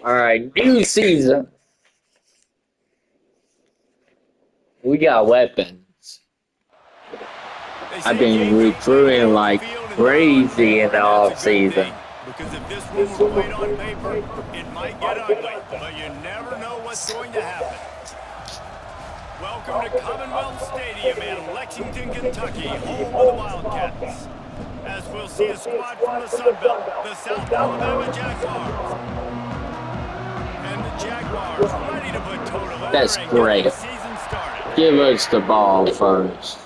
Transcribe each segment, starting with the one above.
Alright, new season. We got weapons. They I've say been games are played here recruiting on the like field and not on crazy in paper, the and that's a off good thing. season. Because if this one were played on paper, it might get ugly. But you never know what's going to happen. Welcome to Commonwealth Stadium in Lexington, Kentucky, home of the Wildcats. As we'll see a squad from the Sun Belt, the South Alabama Jaguars. And the Jaguars ready to put toe to leather That's and get great. this season started. Give us the ball first.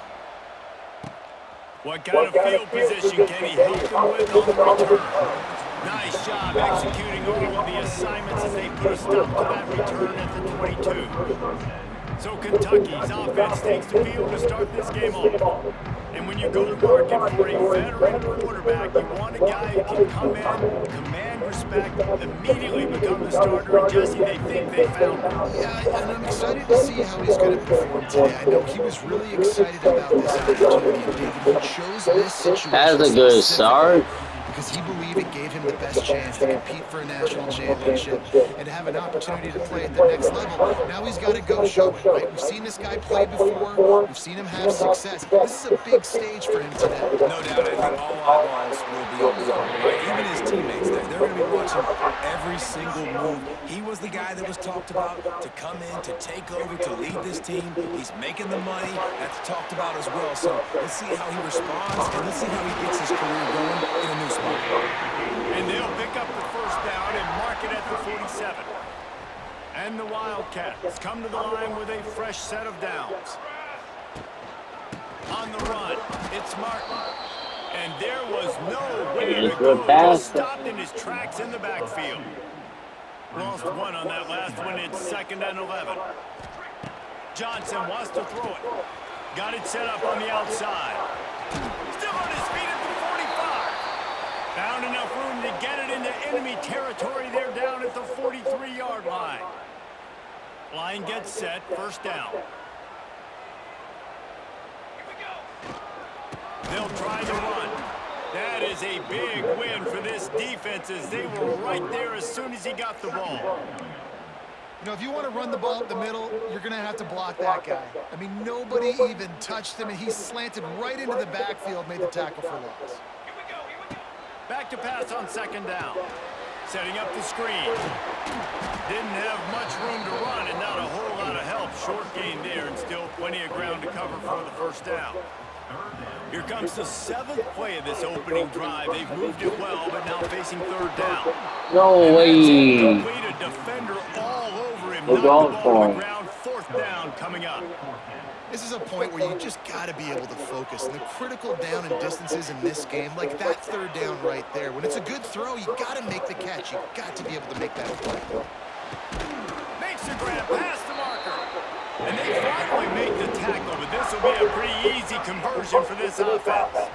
What kind of field position can he help them with on the return? Nice job executing all of the assignments as they put a stop to that return at the 22. So Kentucky's offense takes the field to start this game off. And when you go to market for a veteran quarterback, you want a guy who can come in, command respect, immediately become the starter, and Jesse, they think they found him. Yeah, and I'm excited to see how he's going to perform today. I know he was really excited about this opportunity, and David, he chose this That's situation a good specifically start. because he believed it gave him the best chance to compete for a national championship and to have an opportunity to play at the next level. Now he's got to go show it, right? We've seen this guy play before. We've seen him have success. This is a big stage for him today. No doubt. I think all eyeballs will be on him, right? Even his teammates, they're going to be watching every single move. He was the guy that was talked about to come in, to take over, to lead this team. He's making the money. That's talked about as well. So let's see how he responds, and let's see how he gets his career going in a new spot. And they'll pick up the first down and mark it at the 47. And the Wildcats come to the line with a fresh set of downs. On the run, it's Martin. And there was nowhere to go. Just stopped in his tracks in the backfield. Lost one on that last one. It's 2nd and 11. Johnson wants to throw it. Got it set up on the outside. Still on his feet at the 45. Found enough room to get it into enemy territory. They're down at the 43-yard line. Line gets set. First down. They'll try the run. That is a big win for this defense as they were right there as soon as he got the ball. You know, if you want to run the ball up the middle, you're going to have to block that guy. I mean, nobody even touched him, and he slanted right into the backfield, made the tackle for loss. Back to pass on 2nd down. Setting up the screen. Didn't have much room to run and not a whole lot of help. Short gain there and still plenty of ground to cover for the first down. Here comes the 7th play of this opening drive. They've moved it well, but now facing 3rd down. No And way. that's incomplete. A defender all over him. We're Knocked the going ball for to him. the ground. 4th down coming up. This is a point where you just got to be able to focus. And the critical down and distances in this game, like that 3rd down right there, when it's a good throw, you got to make the catch. You got to be able to make that play. Makes the grab past the marker. And they finally make the tackle, but this will be a pretty easy conversion for this offense.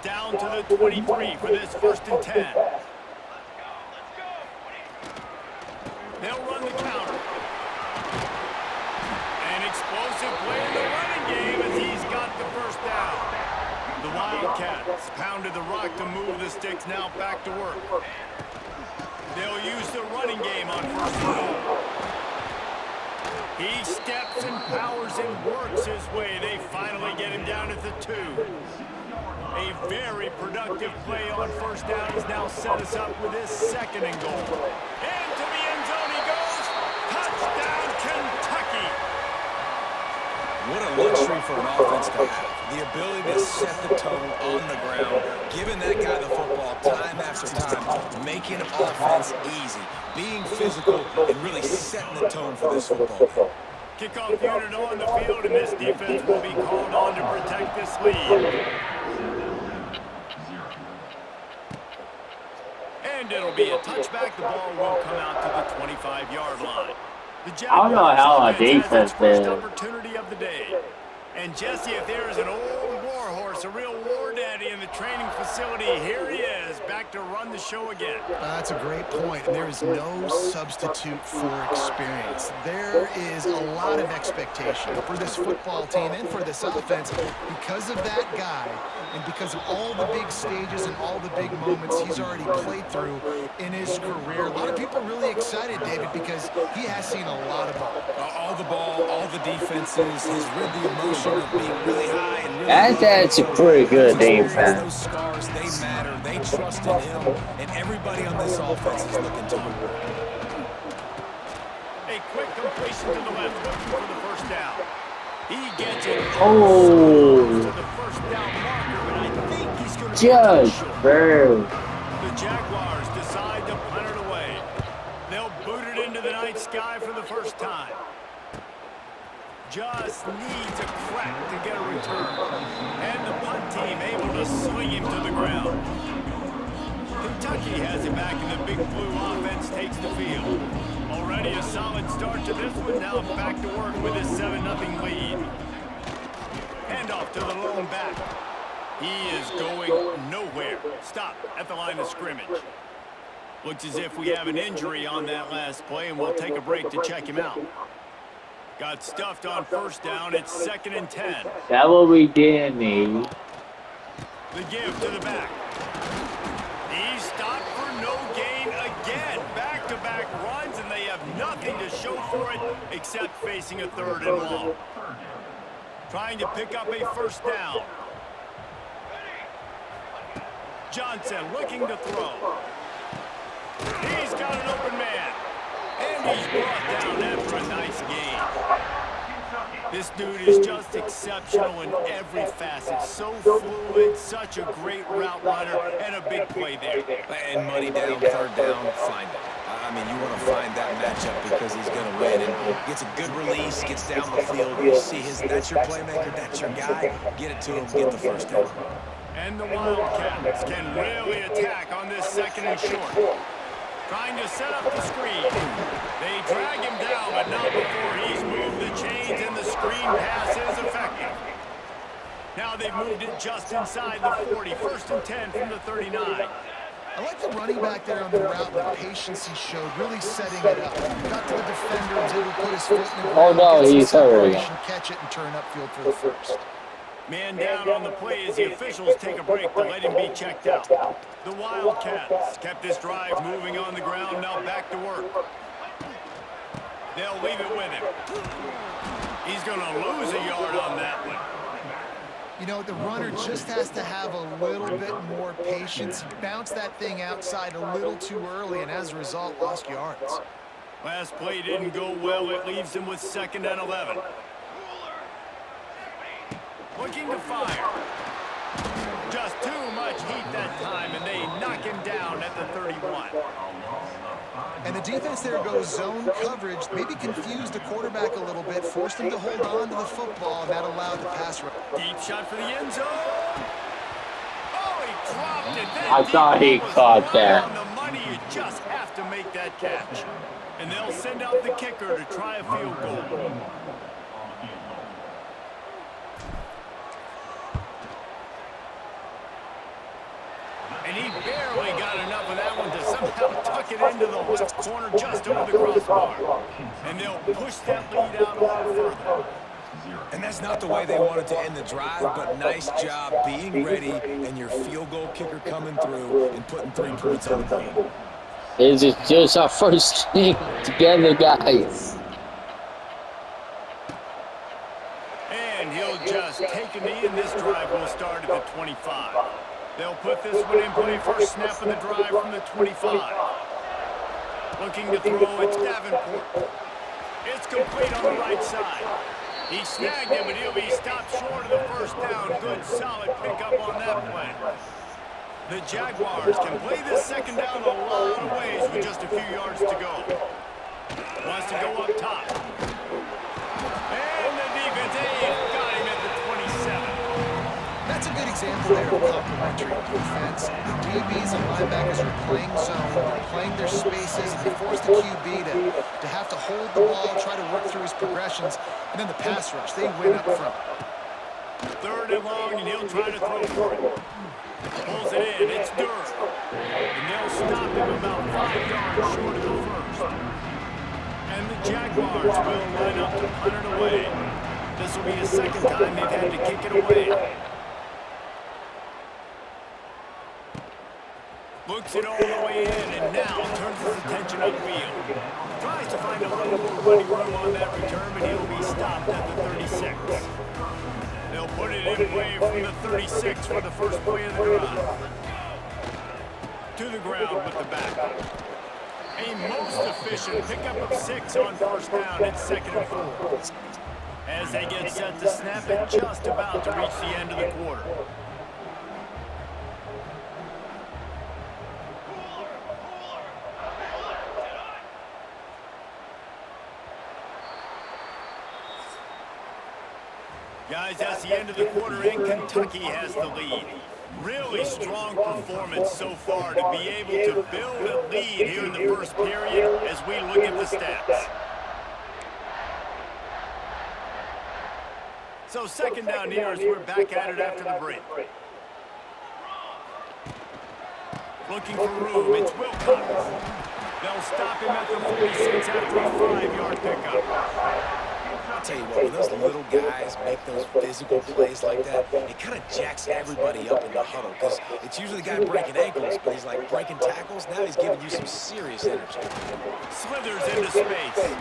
Down to the 23 for this 1st and 10. They'll run the counter. An explosive play in the running game as he's got the first down. The Wildcats pounded the rock to move the sticks, now back to work. They'll use the running game on 1st and goal. He steps and powers and works his way. They finally get him down at the 2. A very productive play on 1st down has now set us up with this 2nd and goal. Into the end zone he goes. Touchdown, Kentucky. What a luxury for an offense to have. The ability to set the tone on the ground, giving that guy the football time after time, making offense easy, being physical, and really setting the tone for this football game. Kickoff unit on the field, and this defense will be called on to protect this lead. And it'll be a touchback. The ball will come out to the 25-yard line. The I don't know how our Jaguars offense has its defense first is. opportunity of the day. And Jesse, if there is an old war horse, a real war daddy in the training facility, here he is, back to run the show again. That's a great point, and there is no substitute for experience. There is a lot of expectation for this football team and for this offense because of that guy and because of all the big stages and all the big moments he's already played through in his career. A lot of people are really excited, David, because he has seen a lot of ball. All the ball, all the defenses. He's rid the emotion of being really high and really low. That's a pretty good defense. Those scars, they matter. They trust in him, and everybody on this offense is looking to him. A quick completion to the left, looking for the first down. He gets it. Oh, To the first down marker, but I think he's going to just short. barely. The Jaguars decide to punt it away. They'll boot it into the night sky for the first time. Just needs a crack to get a return. And the punt team able to swing him to the ground. Kentucky has it back, and the Big Blue offense takes the field. Already a solid start to this one. Now back to work with his 7-0 lead. Handoff to the lone back. He is going nowhere. Stop at the line of scrimmage. Looks as if we have an injury on that last play, and we'll take a break to check him out. Got stuffed on first down. It's 2nd and 10. That what we did need. The give to the back. He stopped for no gain again. Back-to-back runs, and they have nothing to show for it except facing a 3rd and long. Trying to pick up a first down. Johnson looking to throw. He's got an open man. And he's brought down after a nice gain. This dude is just exceptional in every facet. So fluid, such a great route runner, and a big play there. And money down, 3rd down, find him. I mean, you want to find that matchup because he's going to win. And gets a good release, gets down the field. You see that's your playmaker, that's your guy. Get it to him, get the first down. And the Wildcats can really attack on this 2nd and short. Trying to set up the screen. They drag him down, but not before he's moved the chains, and the screen pass is effective. Now they've moved it just inside the 40. 1st and 10 from the 39. I like the running back there on the route and the patience he showed, really setting it up. Got to the defender, was able to put his foot in the ground. Oh no, get some he's hurrying. separation, catch it, and turn upfield for the first. Man down on the play as the officials take a break to let him be checked out. The Wildcats kept this drive moving on the ground, now back to work. They'll leave it with him. He's going to lose a yard on that one. You know, the runner just has to have a little bit more patience. He bounced that thing outside a little too early, and as a result, lost yards. Last play didn't go well. It leaves him with 2nd and 11. Looking to fire. Just too much heat that time, and they knock him down at the 31. And the defense there goes zone coverage, maybe confused the quarterback a little bit, forced him to hold on to the football, and that allowed the pass rush. Deep shot for the end zone. Oh, he dropped it. That I thought he caught that. on the money, you just have to make that catch. And they'll send out the kicker to try a field goal. And he barely got enough of that one to somehow tuck it into the left corner just over the crossbar. And they'll push that lead out a little further. And that's not the way they wanted to end the drive, but nice job being ready and your field goal kicker coming through and putting 3 points on the board. This is just our first game together, guys. And he'll just take a knee, and this drive will start at the 25. They'll put this one in play. First snap of the drive from the 25. Looking to throw, it's Davenport. It's complete on the right side. He snagged him, but he'll be stopped short of the first down. Good, solid pickup on that play. The Jaguars can play this 2nd down a lot of ways with just a few yards to go. Wants to go up top. And the defense, got him at the 27. That's a good example there of complementary defense. The DBs and linebackers are playing zone, they're playing their spaces, and they force the QB to have to hold the ball, try to work through his progressions, and then the pass rush, they win up front. 3rd and long, and he'll try to throw for it. Pulls it in, it's Durham. And they'll stop him about 5 yards short of the first. And the Jaguars will line up to punt it away. This will be the 2nd time they've had to kick it away. Looks it all the way in and now turns his attention upfield. Tries to find a little more running room on that return, but he'll be stopped at the 36. They'll put it in play from the 36 for the first play of the drive. To the ground with the back. A most efficient pickup of 6 on first down and 2nd and 4. As they get set to snap it, just about to reach the end of the quarter. Guys, that's the end of the quarter, and Kentucky has the lead. Really strong performance so far to be able to build a lead here in the first period as we look at the stats. So 2nd down here as we're back at it after the break. Looking for room, it's Wildcats. They'll stop him at the 46 after a 5-yard pickup. I'll tell you what, when those little guys make those physical plays like that, it kind of jacks everybody up in the huddle because it's usually the guy breaking ankles, but he's like breaking tackles. Now he's giving you some serious energy. Slithers into space.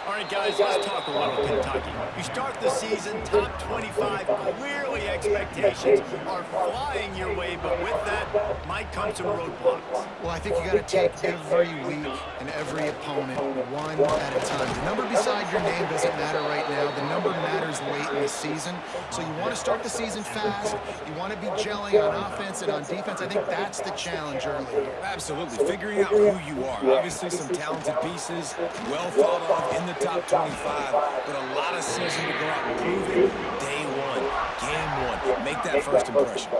All right, guys, let's talk a little Kentucky. You start the season, top 25, clearly expectations are flying your way, but with that might come some roadblocks. Well, I think you got to take every week and every opponent one at a time. The number beside your name doesn't matter right now. The number matters late in the season. So you want to start the season fast. You want to be gelling on offense and on defense. I think that's the challenge early. Absolutely. Figuring out who you are. Obviously, some talented pieces, well thought of in the top 25, but a lot of season to go out and prove it. Day one, game one. Make that first impression.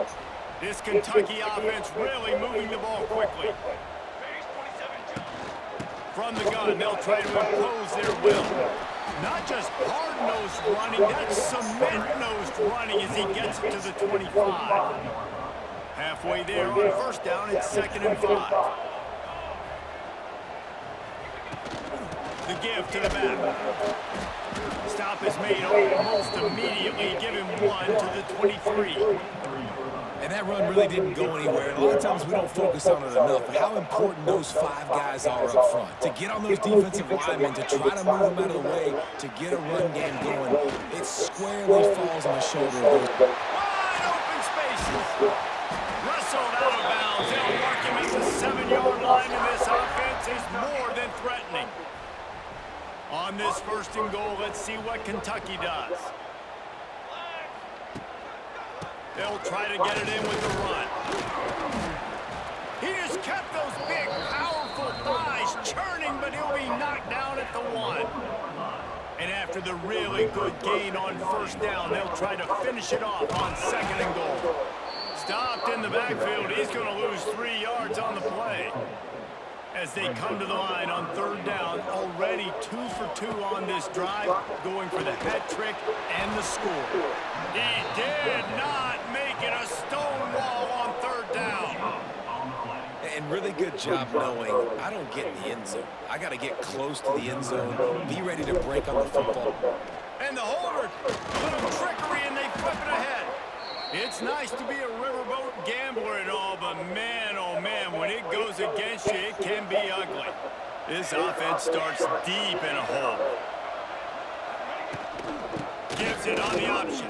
This Kentucky offense really moving the ball quickly. From the gun, they'll try to impose their will. Not just hard-nosed running, that's cement-nosed running as he gets it to the 25. Halfway there on first down, it's 2nd and 5. The give to the back. Stop is made almost immediately. Give him 1 to the 23. And that run really didn't go anywhere. And a lot of times we don't focus on it enough, but how important those 5 guys are up front. To get on those defensive linemen, to try to move them out of the way, to get a run game going, it squarely falls on the shoulder of those. Wide open spaces. Wrestled out of bounds. They'll mark him at the 7-yard line, and this offense is more than threatening. On this 1st and goal, let's see what Kentucky does. They'll try to get it in with the run. He just kept those big, powerful thighs churning, but he'll be knocked down at the 1. And after the really good gain on first down, they'll try to finish it off on 2nd and goal. Stopped in the backfield. He's going to lose 3 yards on the play. As they come to the line on 3rd down, already 2 for 2 on this drive, going for the hat trick and the score. He did not make it a stone wall on 3rd down. And really good job knowing I don't get in the end zone. I got to get close to the end zone, be ready to break on the football. And the holder, a little trickery, and they flip it ahead. It's nice to be a riverboat gambler and all, but man, oh man, when it goes against you, it can be ugly. This offense starts deep in a hole. Gives it on the option.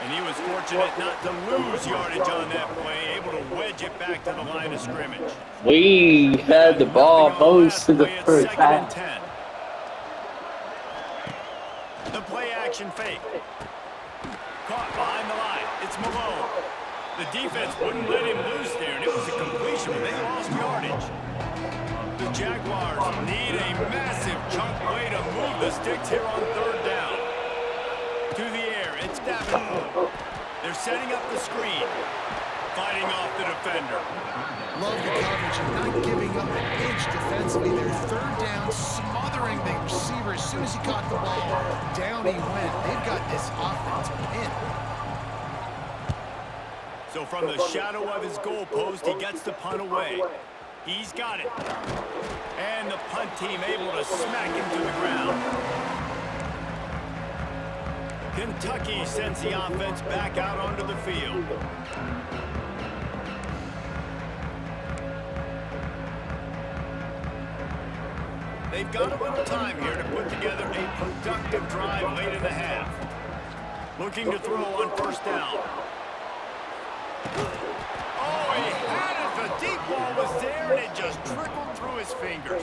And he was fortunate not to lose yardage on that play, able to wedge it back to the line of scrimmage. We had the ball most of the first half. The play action fake. Caught behind the line. It's Malone. The defense wouldn't let him loose there, and it was a completion, but they lost yardage. The Jaguars need a massive chunk play to move the sticks here on 3rd down. To the air, it's Davenport. They're setting up the screen. Fighting off the defender. Love the coverage and not giving up an inch defensively. They're 3rd down, smothering the receiver. As soon as he caught the ball, down he went. They've got this offense pinned. So from the shadow of his goalpost, he gets the punt away. He's got it. And the punt team able to smack him to the ground. Kentucky sends the offense back out onto the field. They've got a little time here to put together a productive drive late in the half. Looking to throw on first down. Oh, he had it. The deep ball was there, and it just trickled through his fingers.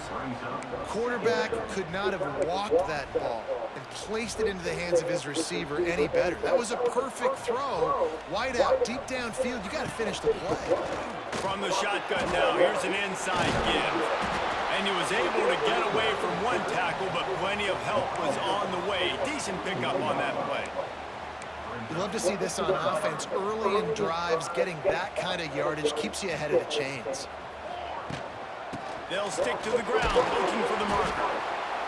Quarterback could not have walked that ball and placed it into the hands of his receiver any better. That was a perfect throw. Wide out, deep downfield. You got to finish the play. From the shotgun now, here's an inside give. And he was able to get away from one tackle, but plenty of help was on the way. Decent pickup on that play. You love to see this on offense. Early in drives, getting that kind of yardage keeps you ahead of the chains. They'll stick to the ground, looking for the marker.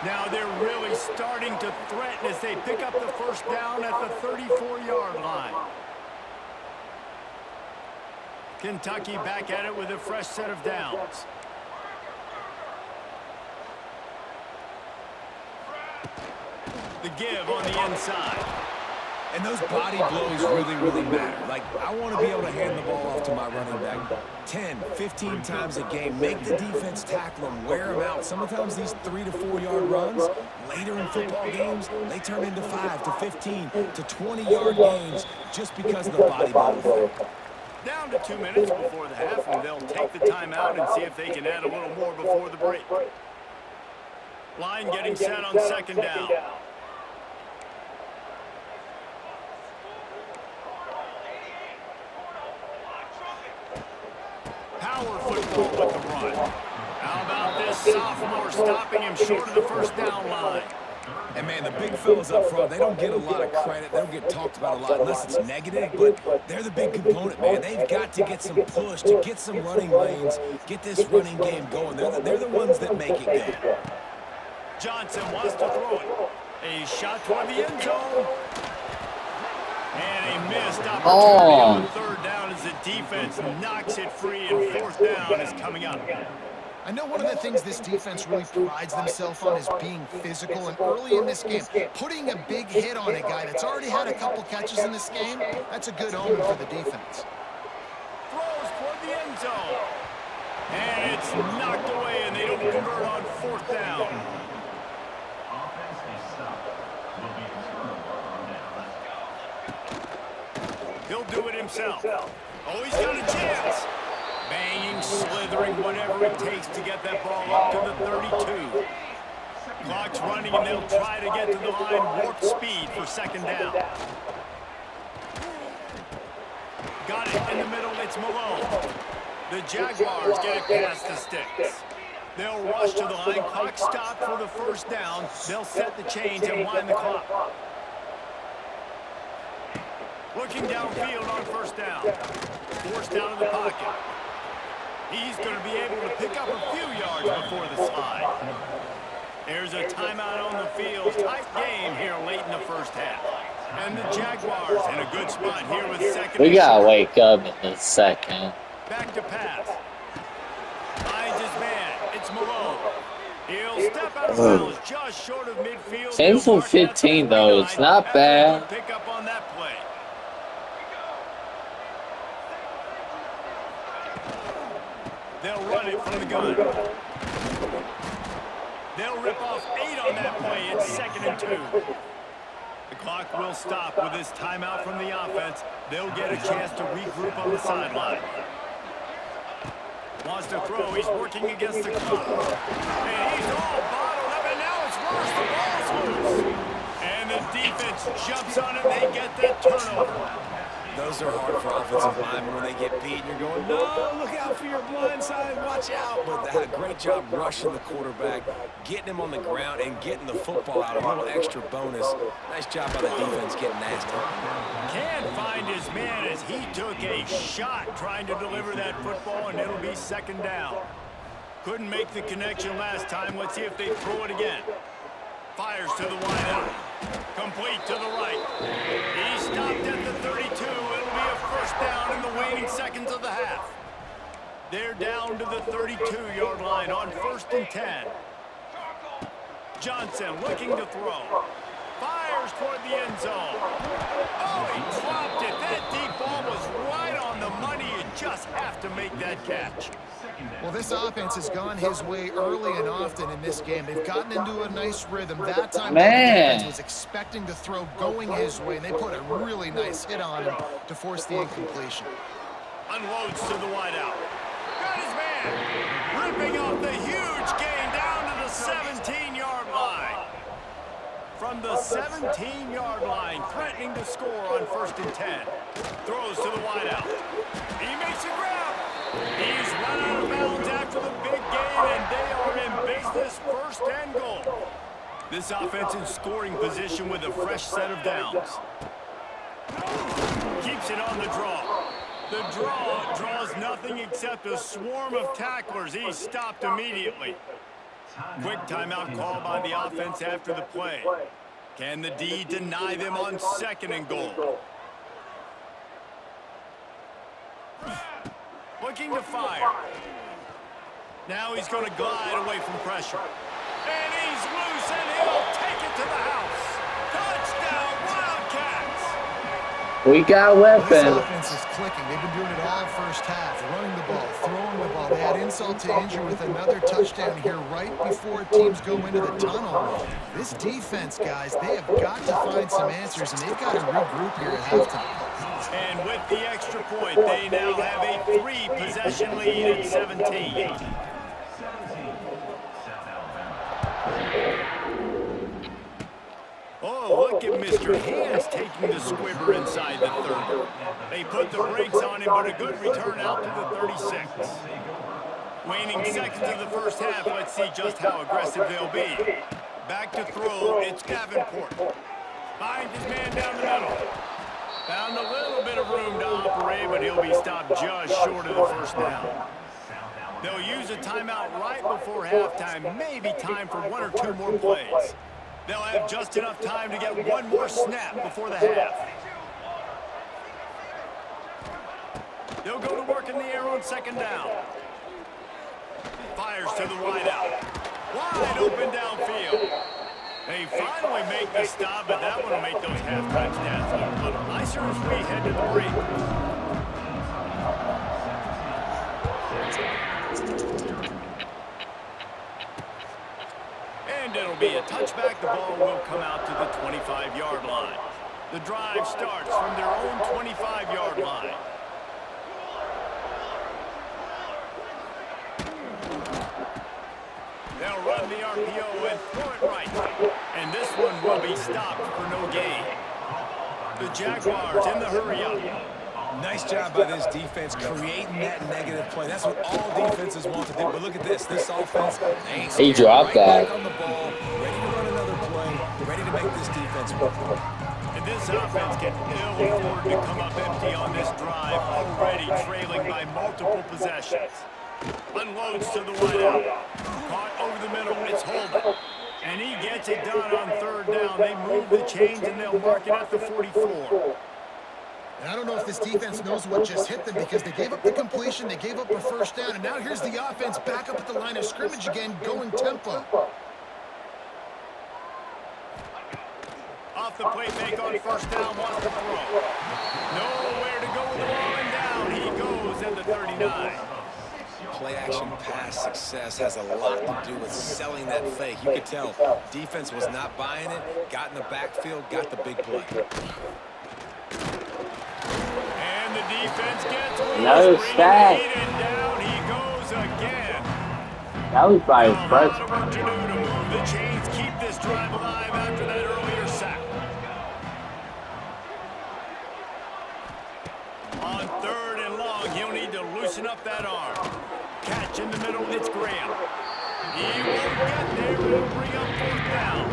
Now they're really starting to threaten as they pick up the first down at the 34-yard line. Kentucky back at it with a fresh set of downs. The give on the inside. And those body blows really matter. Like, I want to be able to hand the ball off to my running back 10, 15 times a game. Make the defense tackle them, wear them out. Sometimes these 3 to 4 yard runs, later in football games, they turn into 5 to 15 to 20-yard gains just because of the body blow effect. Down to 2 minutes before the half, and they'll take the timeout and see if they can add a little more before the break. Line getting set on second down. Power football with the run. How about this sophomore stopping him short of the first down line? And, man, the big fellas up front, they don't get a lot of credit. They don't get talked about a lot unless it's negative, but they're the big component, man. They've got to get some push, to get some running lanes, get this running game going. They're the ones that make it go. Johnson wants to throw it. A shot toward the end zone. And a missed opportunity on the third down as the defense knocks it free, and fourth down is coming up. I know one of the things this defense really prides themselves on is being physical, and early in this game, putting a big hit on a guy that's already had a couple catches in this game, that's a good omen for the defense. Throws toward the end zone. And it's knocked away, and they don't convert on fourth down. He'll do it himself. Oh, he's got a chance. Banging, slithering, whatever it takes to get that ball up to the 32. Clock's running, and they'll try to get to the line, warp speed for second down. Got it in the middle, it's Malone. The Jaguars get it past the sticks. They'll rush to the line, clock stopped for the first down. They'll set the chains and wind the clock. Looking downfield on first down. Forced out of the pocket. He's going to be able to pick up a few yards before the slide. There's a timeout on the field. Tight game here late in the first half. And the Jaguars in a good spot here with second. We gotta wake up in a second. Back to pass. Finds his man. It's Malone. He'll step out of bounds just short of midfield. 10 from 15 though, it's not bad. Pick up on that play. They'll run it from the gun. They'll rip off 8 on that play. It's 2nd and 2. The clock will stop with this timeout from the offense. They'll get a chance to regroup on the sideline. Wants to throw. He's working against the clock. And he's all bottled up, and now it's worse. The ball's loose. And the defense jumps on it. They get that turnover. Those are hard for offensive linemen when they get beat. And you're going, no, look out for your blind side, watch out. But they had a great job rushing the quarterback, getting him on the ground, and getting the football out. A little extra bonus. Nice job by the defense getting nasty. Can't find his man as he took a shot trying to deliver that football, and it'll be 2nd down. Couldn't make the connection last time. Let's see if they throw it again. Fires to the wide out. Complete to the right. He stopped at the 32. It'll be a first down in the waning seconds of the half. They're down to the 32-yard line on 1st and 10. Johnson looking to throw. Fires toward the end zone. Oh, he dropped it. That deep ball was right on the money. You just have to make that catch. Well, this offense has gone his way early and often in this game. They've gotten into a nice rhythm. That time, the defense was expecting the throw going his way, and they put a really nice hit on him to force the incompletion. Unloads to the wideout. Got his man. Ripping off the huge gain down to the 17-yard line. From the 17-yard line, threatening to score on 1st and 10. Throws to the wideout. He makes a grab. He's run out of bounds after the big gain, and they are in business, 1st and goal. This offense in scoring position with a fresh set of downs. Keeps it on the draw. The draw draws nothing except a swarm of tacklers. He's stopped immediately. Quick timeout call by the offense after the play. Can the D deny them on 2nd and goal? Looking to fire. Now he's going to glide away from pressure. And he's loose, and he'll take it to the house. Touchdown, Wildcats! We got This weapons. offense is clicking. They've been doing it all first half, running the ball, throwing the ball. They had insult to injury with another touchdown here right before teams go into the tunnel. This defense, guys, they have got to find some answers, and they've got to regroup here at halftime. And with the extra point, they now have a 3-possession lead at 17. Oh, look at Mr. Hands taking the squibber inside the 30. They put the brakes on him, but a good return out to the 36. Waning seconds of the first half, let's see just how aggressive they'll be. Back to throw, it's Davenport. Finds his man down the middle. Found a little bit of room to operate, but he'll be stopped just short of the 1st down. They'll use a timeout right before halftime, maybe time for 1 or 2 more plays. They'll have just enough time to get 1 more snap before the half. They'll go to work in the air on 2nd down. Fires to the wideout. Wide open downfield. They finally make the stop, but that one will make those halftime stats look a little nicer as we head to the break. And it'll be a touchback. The ball will come out to the 25-yard line. The drive starts from their own 25-yard line. They'll run the RPO and throw it right. And this one will be stopped for no gain. The Jaguars in the hurry-up. Nice job by this defense creating that negative play. That's what all defenses want to do. But look at this. This offense, He dropped that. on the ball, ready to run another play, ready to make this defense work. And this offense can ill afford to come up empty on this drive, already trailing by multiple possessions. Unloads to the wideout. Caught over the middle. It's Holden. And he gets it done on 3rd down. They move the chains, and they'll mark it at the 44. And I don't know if this defense knows what just hit them because they gave up the completion, they gave up a 1st down, and now here's the offense back up at the line of scrimmage again, going tempo. Off the play fake on 1st down, wants to throw. Nowhere to go with the ball, and down he goes at the 39. Play-action pass success has a lot to do with selling that fake. You could tell defense was not buying it, got in the backfield, got the big play. And the defense gets Another sack. and down he goes again. That was by his A lot first. of work to do to move the chains, keep this drive alive after that earlier sack. On 3rd and long, he'll need to loosen up that arm. Catch in the middle, it's Graham. He won't get there, it'll bring up 4th down.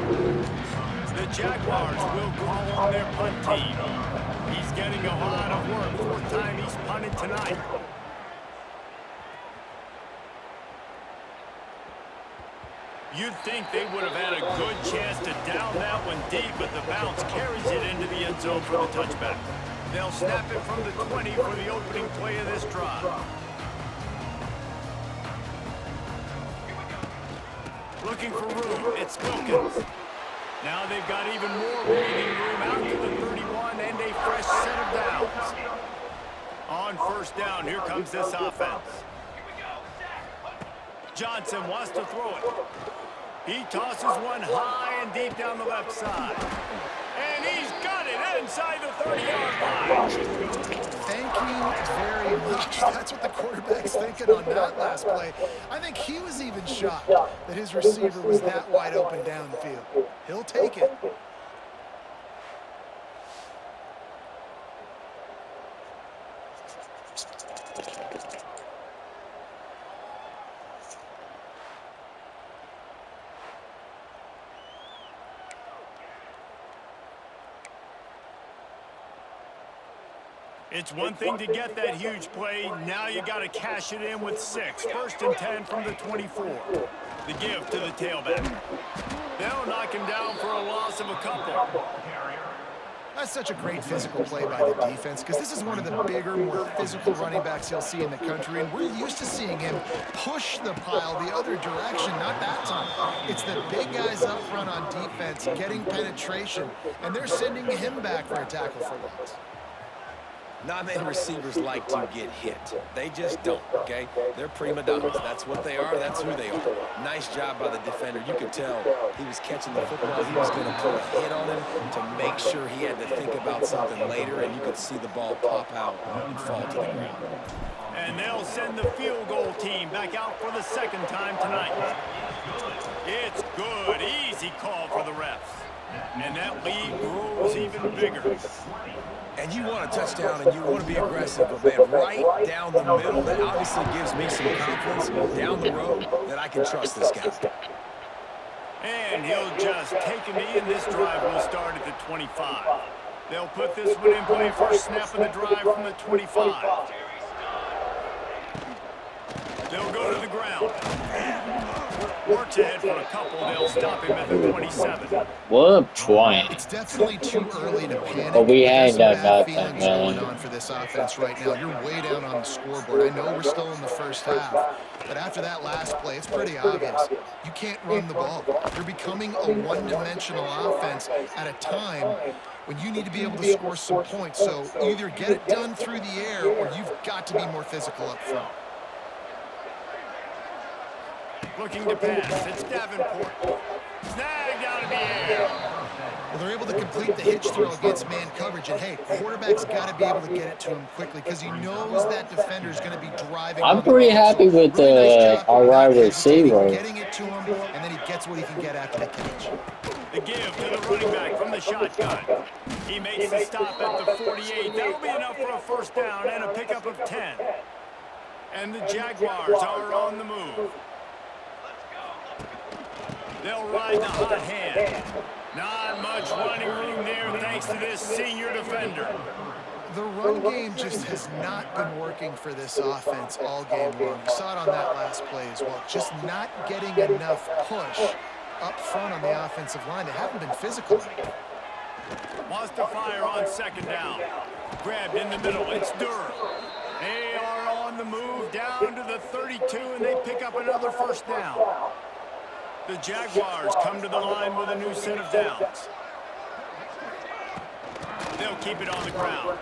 The Jaguars will call on their punt team. He's getting a lot of work, 4th time he's punted tonight. You'd think they would have had a good chance to down that one deep, but the bounce carries it into the end zone for the touchback. They'll snap it from the 20 for the opening play of this drive. Looking for room, it's Wilkins. Now they've got even more breathing room out to the 31 and a fresh set of downs. On 1st down, here comes this offense. Johnson wants to throw it. He tosses one high and deep down the left side. And he's got it inside the 30-yard line. Thank you very much. That's what the quarterback's thinking on that last play. I think he was even shocked that his receiver was that wide open downfield. He'll take it. It's one thing to get that huge play. Now you got to cash it in with 6. 1st and 10 from the 24. The give to the tailback. They'll knock him down for a loss of a couple. That's such a great physical play by the defense because this is one of the bigger, more physical running backs you'll see in the country, and we're used to seeing him push the pile the other direction, not that time. It's the big guys up front on defense getting penetration, and they're sending him back for a tackle for loss. Not many receivers like to get hit. They just don't, okay? They're prima donnas. That's what they are. That's who they are. Nice job by the defender. You could tell he was catching the football. He was going to pull a hit on him to make sure he had to think about something later, and you could see the ball pop out and fall to the ground. And they'll send the field goal team back out for the 2nd time tonight. It's good. Easy call for the refs. And that lead grows even bigger. And you want a touchdown and you want to be aggressive, but man, right down the middle, that obviously gives me some confidence down the road that I can trust this guy. And he'll just take a knee, and this drive will start at the 25. They'll put this one in play first snap of the drive from the 25. They'll go to the ground. Works ahead for a couple. They'll stop him at the 27. What a point. It's definitely too early to panic. But we ain't done There's some bad nothing, feelings going man. on for this offense right now. You're way down on the scoreboard. I know we're still in the first half, but after that last play, it's pretty obvious. You can't run the ball. You're becoming a one-dimensional offense at a time when you need to be able to score some points. So either get it done through the air or you've got to be more physical up front. Looking to pass. It's Davenport. Snagged out of the air. Well, they're able to complete the hitch throw against man coverage. And, hey, quarterback's got to be able to get it to him quickly because he knows that defender is going to be driving. I'm pretty happy with our wide receiver. Getting it to him, and then he gets what he can get after the catch. The give to the running back from the shotgun. He makes the stop at the 48. That'll be enough for a 1st down and a pickup of 10. And the Jaguars are on the move. They'll ride the hot hand. Not much running room there thanks to this senior defender. The run game just has not been working for this offense all game long. You saw it on that last play as well. Just not getting enough push up front on the offensive line. They haven't been physical. Wants to fire on 2nd down. Grabbed in the middle. It's Durham. They are on the move down to the 32, and they pick up another 1st down. The Jaguars come to the line with a new set of downs. They'll keep it on the ground.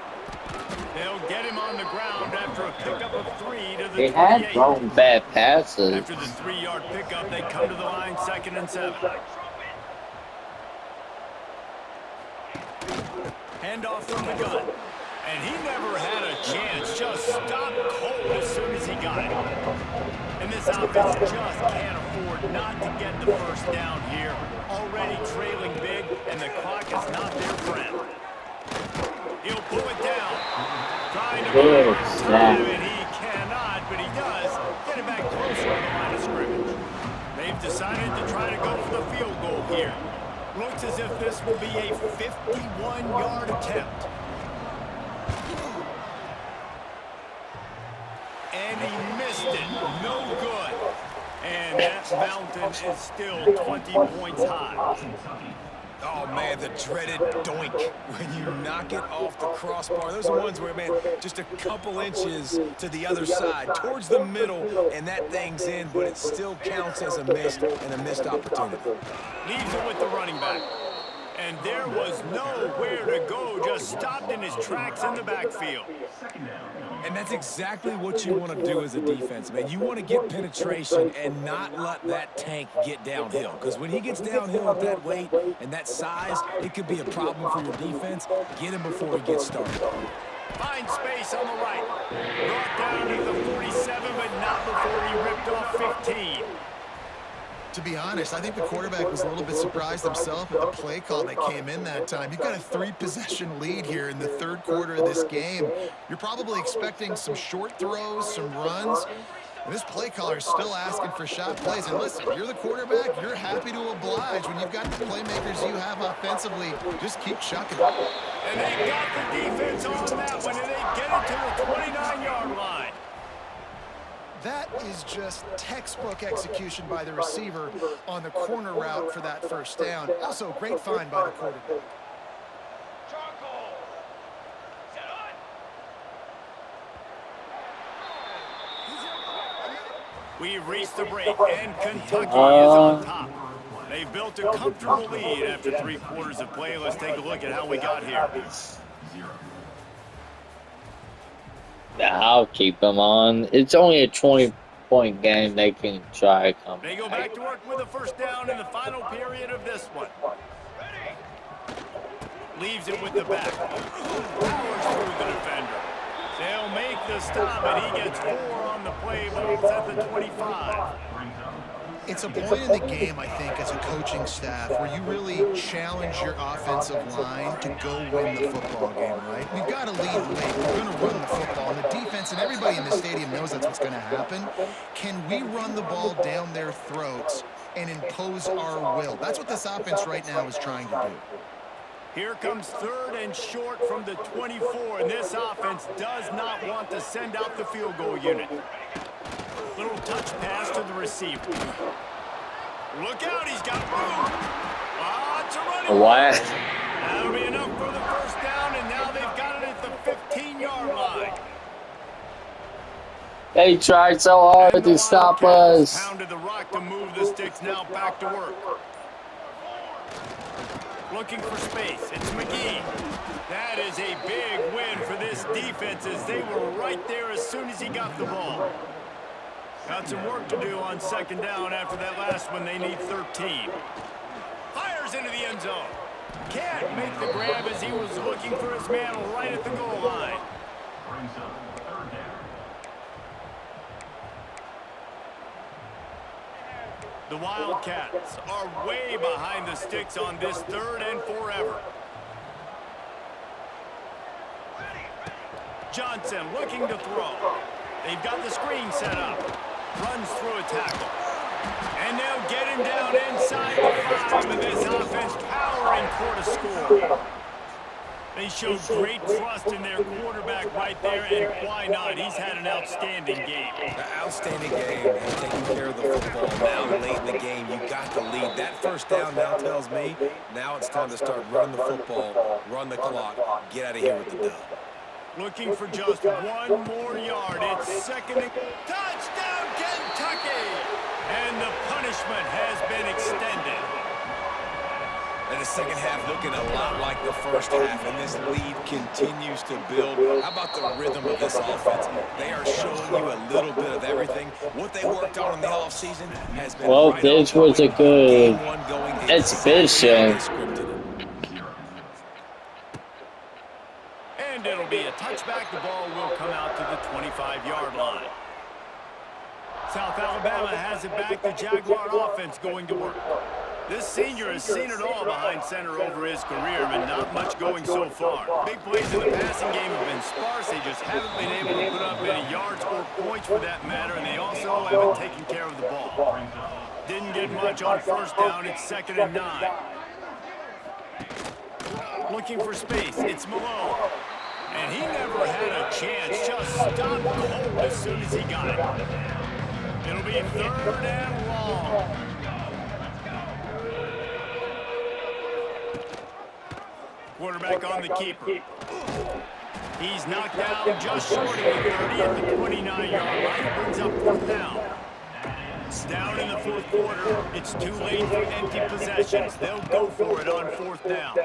They'll get him on the ground after a pickup of 3 to the 28. They had thrown bad passes. After the 3-yard pickup, they come to the line 2nd and 7. Handoff from the gun. And he never had a chance. Just stopped cold as soon as he got it. And this offense just can't afford not to get the 1st down here. Already trailing big, and the clock is not their friend. He'll pull it down. Trying to Good snap. and he cannot, but he does get it back closer to the line of scrimmage. They've decided to try to go for the field goal here. Looks as if this will be a 51-yard attempt. And he missed it. No good. And that mountain is still 20 points high. Oh, man, the dreaded doink when you knock it off the crossbar. Those are ones where, man, just a couple inches to the other side, towards the middle, and that thing's in, but it still counts as a missed opportunity. Leaves it with the running back. And there was nowhere to go, just stopped in his tracks in the backfield. And that's exactly what you want to do as a defense, man. You want to get penetration and not let that tank get downhill. Because when he gets downhill at that weight and that size, it could be a problem for your defense. Get him before he gets started. Finds space on the right. Brought down to the 47, but not before he ripped off 15. To be honest, I think the quarterback was a little bit surprised himself at the play call that came in that time. You've got a 3-possession lead here in the third quarter of this game. You're probably expecting some short throws, some runs. And this play caller is still asking for shot plays. And listen, you're the quarterback. You're happy to oblige when you've got the playmakers you have offensively. Just keep chucking it. And they got the defense on that one, and they get it to the 29-yard line. That is just textbook execution by the receiver on the corner route for that first down. Also, great find by the quarterback. We've reached the break, and Kentucky is on top. They've built a comfortable lead after 3 quarters of play. Let's take a look at how we got here. I'll keep them on. It's only a 20-point game. They can try come. They go back to work with a first down in the final period of this one. Leaves it with the back. Powers through the defender. They'll make the stop, and he gets 4 on the play. Ball's at the 25. It's a point in the game, I think, as a coaching staff, where you really challenge your offensive line to go win the football game, right? We've got to lead late. We're going to run the football. And the defense and everybody in the stadium knows that's what's going to happen. Can we run the ball down their throats and impose our will? That's what this offense right now is trying to do. Here comes 3rd and short from the 24, and this offense does not want to send out the field goal unit. Little touch pass to the receiver. Look out, he's got room. It's a running. What? That'll be enough for the first down, and now they've got it at the 15-yard line. They tried so hard to stop us. Pounded the rock to move the sticks, now back to work. Looking for space. It's McGee. That is a big win for this defense as they were right there as soon as he got the ball. Got some work to do on 2nd down after that last one. They need 13. Fires into the end zone. Can't make the grab as he was looking for his man right at the goal line. The Wildcats are way behind the sticks on this 3rd and forever. Johnson looking to throw. They've got the screen set up. Runs through a tackle. And they'll get him down inside the 5, and this offense powering toward a score. They showed great trust in their quarterback right there, and why not? He's had an outstanding game. An outstanding game and taking care of the football. Now late in the game, you got to lead. That first down now tells me now it's time to start running the football, run the clock, get out of here with the dub. Looking for just 1 more yard. It's 2nd and touchdown, Kentucky! And the punishment has been extended. And the second half looking a lot like the first half, and this lead continues to build. How about the rhythm of this offense? They are showing you a little bit of everything. What they worked on in the offseason has been Well, right this on was a point. good Game 1 going exhibition. And it'll be a touchback. The ball will come out to the 25-yard line. South Alabama has it back. The Jaguar offense going to work. This senior has seen it all behind center over his career, but not much going so far. Big plays in the passing game have been sparse. They just haven't been able to put up many yards or points for that matter, and they also haven't taken care of the ball. Didn't get much on first down. It's 2nd and 9. Looking for space. It's Malone. And he never had a chance. Just stopped cold as soon as he got it. It'll be 3rd and long. Quarterback on the keeper. He's knocked down just short of the 30 at the 29-yard line. Brings up 4th down. Down in the fourth quarter, it's too late for empty possessions. They'll go for it on fourth down.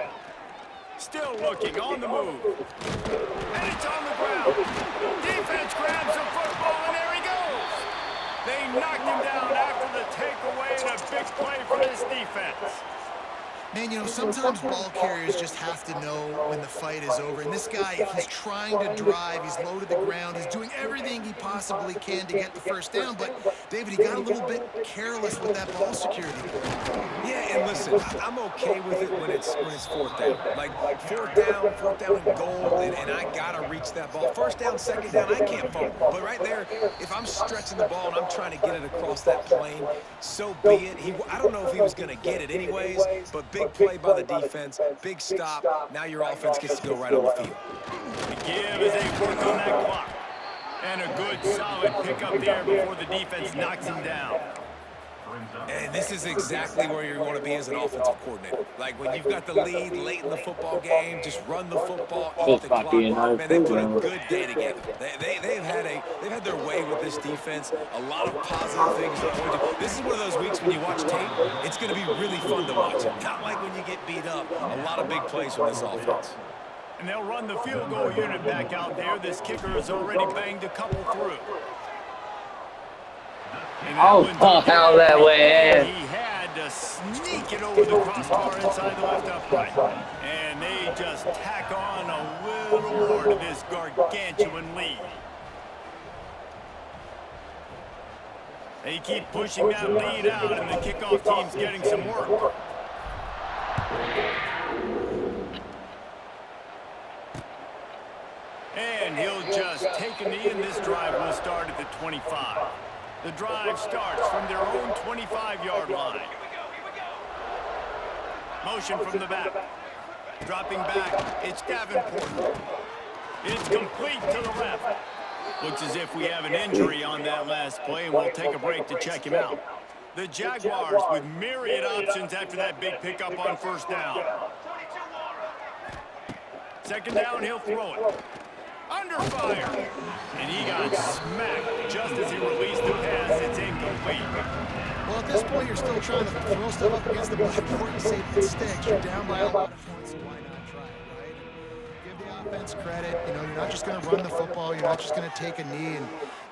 Still looking, on the move. And it's on the ground. Defense grabs the football, and there he goes. They knocked him down after the takeaway, and a big play for this defense. Man, you know, sometimes ball carriers just have to know when the fight is over. And this guy, he's trying to drive. He's low to the ground. He's doing everything he possibly can to get the first down. But, David, he got a little bit careless with that ball security. Yeah, and listen, I'm okay with it when it's fourth down. Like, fourth down and goal, and I got to reach that ball. First down, second down, I can't fumble. But right there, if I'm stretching the ball and I'm trying to get it across that plane, so be it. I don't know if he was going to get it anyways, but big play by the defense, big stop. Now your offense gets to go right on the field. The give as they work on that clock. And a good, solid pickup there before the defense knocks him down. And this is exactly where you want to be as an offensive coordinator. Like, when you've got the lead late in the football game, just run the football, eat the clock. Man, they put a good day together. They've had their way with this defense. A lot of positive things to point to. This is one of those weeks when you watch tape, it's going to be really fun to watch. Not like when you get beat up. A lot of big plays from this offense. And they'll run the field goal unit back out there. This kicker has already banged a couple through. Oh, how that went in. He had to sneak it over the crossbar inside the left upright. And they just tack on a little more to this gargantuan lead. They keep pushing that lead out, and the kickoff team's getting some work. And he'll just take a knee, and this drive will start at the 25. The drive starts from their own 25-yard line. Motion from the back. Dropping back, it's Davenport. It's complete to the left. Looks as if we have an injury on that last play, and we'll take a break to check him out. The Jaguars with myriad options after that big pickup on first down. Second down, he'll throw it. Under fire. And he got smacked just as he released the pass. It's incomplete. Well, at this point, you're still trying to throw stuff up against the blackboard and see if it sticks. You're down by a lot of points, so why not try it, right? Give the offense credit. You know, you're not just going to run the football. You're not just going to take a knee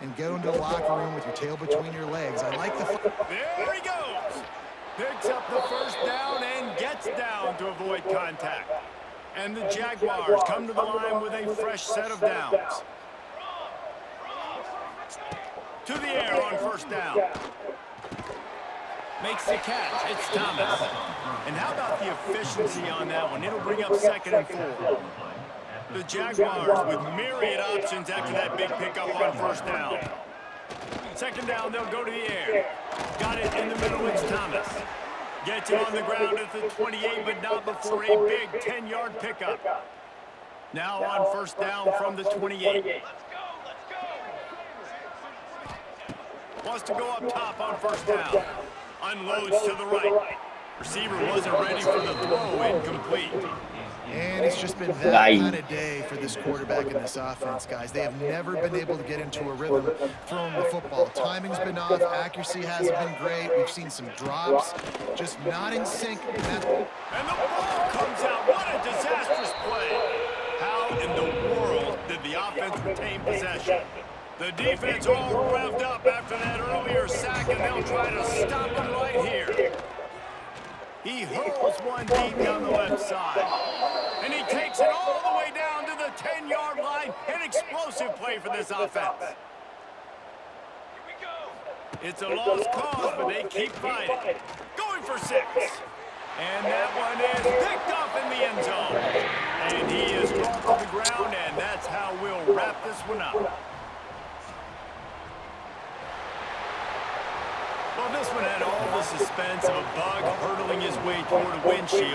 and go into the locker room with your tail between your legs. I like the... There he goes. Picks up the first down and gets down to avoid contact. And the Jaguars come to the line with a fresh set of downs. To the air on first down. Makes the catch. It's Thomas. And how about the efficiency on that one? It'll bring up 2nd and 4. The Jaguars with myriad options after that big pickup on first down. Second down, they'll go to the air. Got it in the middle. It's Thomas. Gets him on the ground at the 28, but not before a big 10-yard pickup. Now on first down from the 28. Wants to go up top on first down. Unloads to the right. Receiver wasn't ready for the throw, incomplete. And it's just been that kind of day for this quarterback and this offense, guys. They have never been able to get into a rhythm throwing the football. Timing's been off. Accuracy hasn't been great. We've seen some drops, just not in sync. And the ball comes out. What a disastrous play. How in the world did the offense retain possession? The defense all revved up after that earlier sack, and they'll try to stop him right here. He hurls one deep down the left side. And he takes it all the way down to the 10-yard line. An explosive play for this offense. It's a lost cause, but they keep fighting. Going for 6. And that one is picked up in the end zone. And he is brought to the ground, and that's how we'll wrap this one up. Well, this one had all the suspense of a bug hurtling his way toward a windshield.